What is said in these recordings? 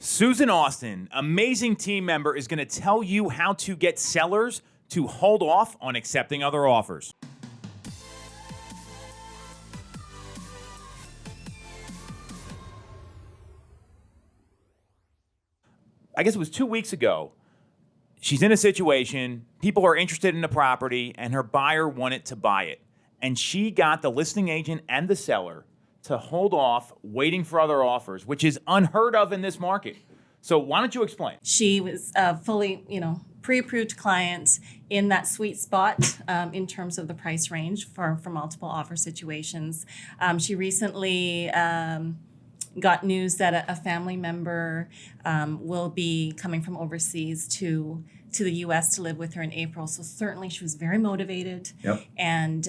Susan Austin, amazing team member, is going to tell you how to get sellers to hold off on accepting other offers. I guess it was 2 weeks ago. She's in a situation, people are interested in the property, and her buyer wanted to buy it. And she got the listing agent and the seller to hold off waiting for other offers, which is unheard of in this market. So why don't you explain? She was fully, pre-approved client in that sweet spot in terms of the price range for multiple offer situations. She recently got news that a family member will be coming from overseas to the U.S. to live with her in April. So certainly she was very motivated. Yep. And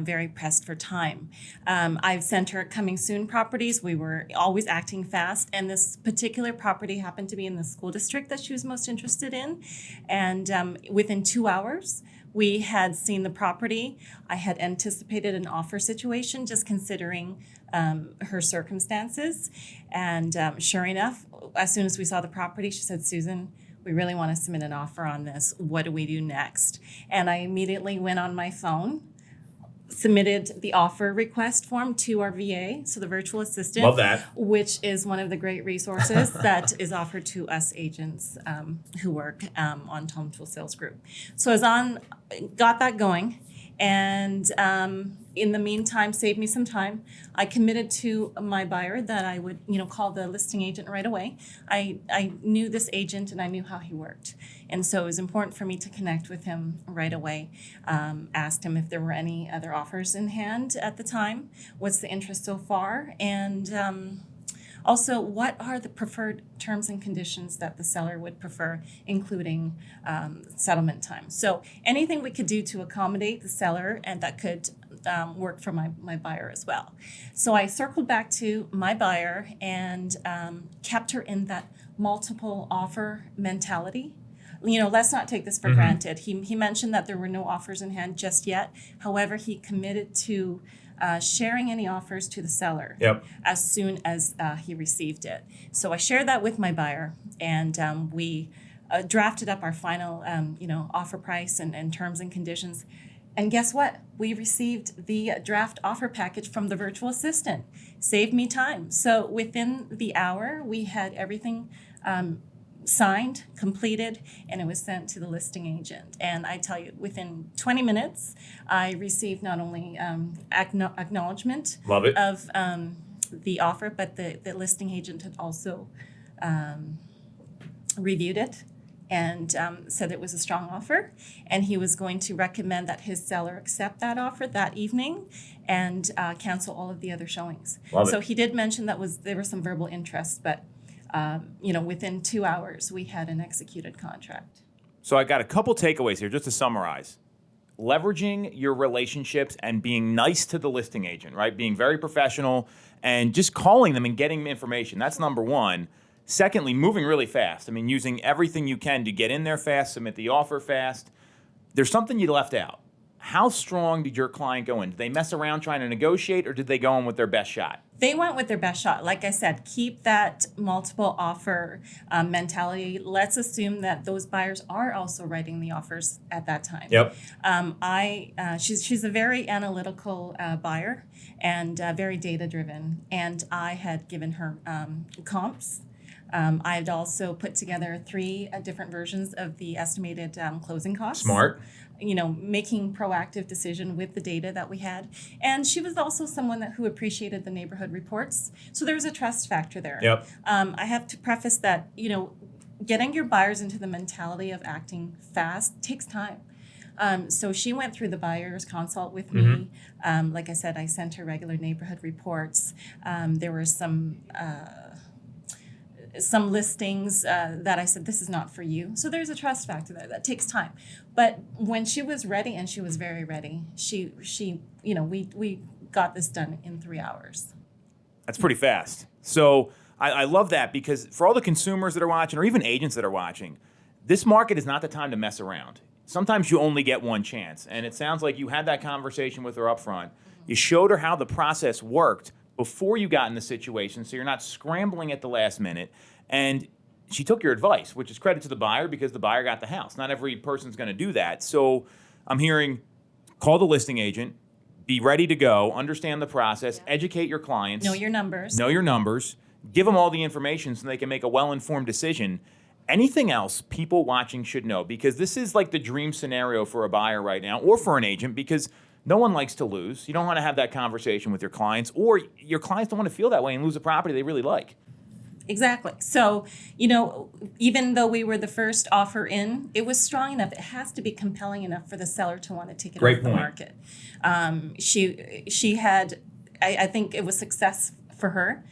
very pressed for time. I've sent her coming soon properties. We were always acting fast, and this particular property happened to be in the school district that she was most interested in. And within 2 hours, we had seen the property. I had anticipated an offer situation, just considering her circumstances. And sure enough, as soon as we saw the property, she said, "Susan, we really want to submit an offer on this. What do we do next?" And I immediately went on my phone, submitted the offer request form to our VA, so the virtual assistant. Love that. Which is one of the great resources that is offered to us agents who work on Home Tool Sales Group. So got that going. And in the meantime, saved me some time. I committed to my buyer that I would, call the listing agent right away. I knew this agent and I knew how he worked. And so it was important for me to connect with him right away. Asked him if there were any other offers in hand at the time. What's the interest so far? And also, what are the preferred terms and conditions that the seller would prefer, including settlement time? So anything we could do to accommodate the seller and that could work for my buyer as well. So I circled back to my buyer and kept her in that multiple offer mentality. Let's not take this for granted. He mentioned that there were no offers in hand just yet. However, he committed to sharing any offers to the seller as soon as he received it. So I shared that with my buyer, and we drafted up our final, offer price and terms and conditions. And guess what? We received the draft offer package from the virtual assistant. Saved me time. So within the hour, we had everything signed, completed, and it was sent to the listing agent. And I tell you, within 20 minutes, I received not only acknowledgement Love it. of the offer, but the listing agent had also reviewed it and said it was a strong offer, and he was going to recommend that his seller accept that offer that evening and cancel all of the other showings. Love it. So he did mention there was some verbal interest, but within 2 hours, we had an executed contract. So I got a couple takeaways here just to summarize. Leveraging your relationships and being nice to the listing agent, right? Being very professional and just calling them and getting information. That's number one. Secondly, moving really fast. Using everything you can to get in there fast, submit the offer fast. There's something you left out. How strong did your client go in? Did they mess around trying to negotiate, or did they go in with their best shot? They went with their best shot. Like I said, keep that multiple offer mentality. Let's assume that those buyers are also writing the offers at that time. Yep. She's a very analytical buyer and very data driven. And I had given her comps. I had also put together 3 different versions of the estimated closing costs. Smart. Making proactive decision with the data that we had. And she was also someone who appreciated the neighborhood reports. So there was a trust factor there. Yep. I have to preface that, getting your buyers into the mentality of acting fast takes time. So she went through the buyer's consult with me. Like I said, I sent her regular neighborhood reports. There were some listings that I said, this is not for you. So there's a trust factor there that takes time. But when she was ready, and she was very ready, we got this done in 3 hours. That's pretty fast. So I love that, because for all the consumers that are watching, or even agents that are watching, this market is not the time to mess around. Sometimes you only get one chance. And it sounds like you had that conversation with her up front. You showed her how the process worked before you got in the situation, so you're not scrambling at the last minute. And she took your advice, which is credit to the buyer because the buyer got the house. Not every person's going to do that. So I'm hearing call the listing agent, be ready to go, understand the process, educate your clients. Know your numbers. Know your numbers. Give them all the information so they can make a well-informed decision. Anything else people watching should know? Because this is like the dream scenario for a buyer right now or for an agent because no one likes to lose. You don't want to have that conversation with your clients, or your clients don't want to feel that way and lose a property they really like. Exactly. So, even though we were the first offer in, it was strong enough. It has to be compelling enough for the seller to want to take it Great off the point. market. She had, I think it was success for her,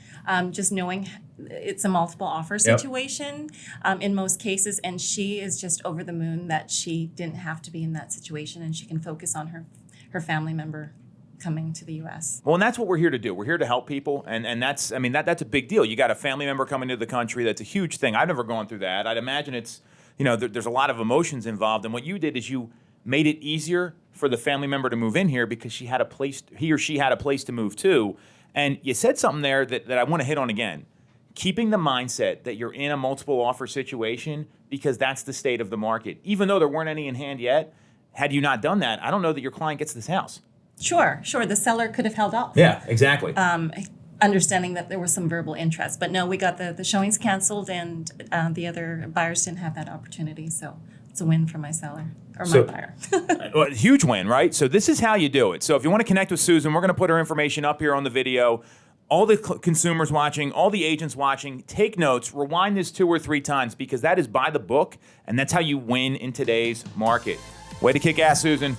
just knowing it's a multiple offer situation in most cases, and she is just over the moon that she didn't have to be in that situation and she can focus on her family member coming to the U.S. Well, and that's what we're here to do. We're here to help people, and that's a big deal. You got a family member coming to the country. That's a huge thing. I've never gone through that. I'd imagine it's, there's a lot of emotions involved. And what you did is you made it easier for the family member to move in here because he or she had a place to move to. And you said something there that I want to hit on again. Keeping the mindset that you're in a multiple offer situation because that's the state of the market. Even though there weren't any in hand yet, had you not done that, I don't know that your client gets this house. Sure. The seller could have held off. Yeah, exactly. Understanding that there was some verbal interest. But no, we got the showings canceled and the other buyers didn't have that opportunity. So it's a win for my seller or my buyer. Well, huge win, right? So this is how you do it. So if you want to connect with Susan, we're going to put her information up here on the video. All the consumers watching, all the agents watching, take notes, rewind this 2 or 3 times because that is by the book and that's how you win in today's market. Way to kick ass, Susan.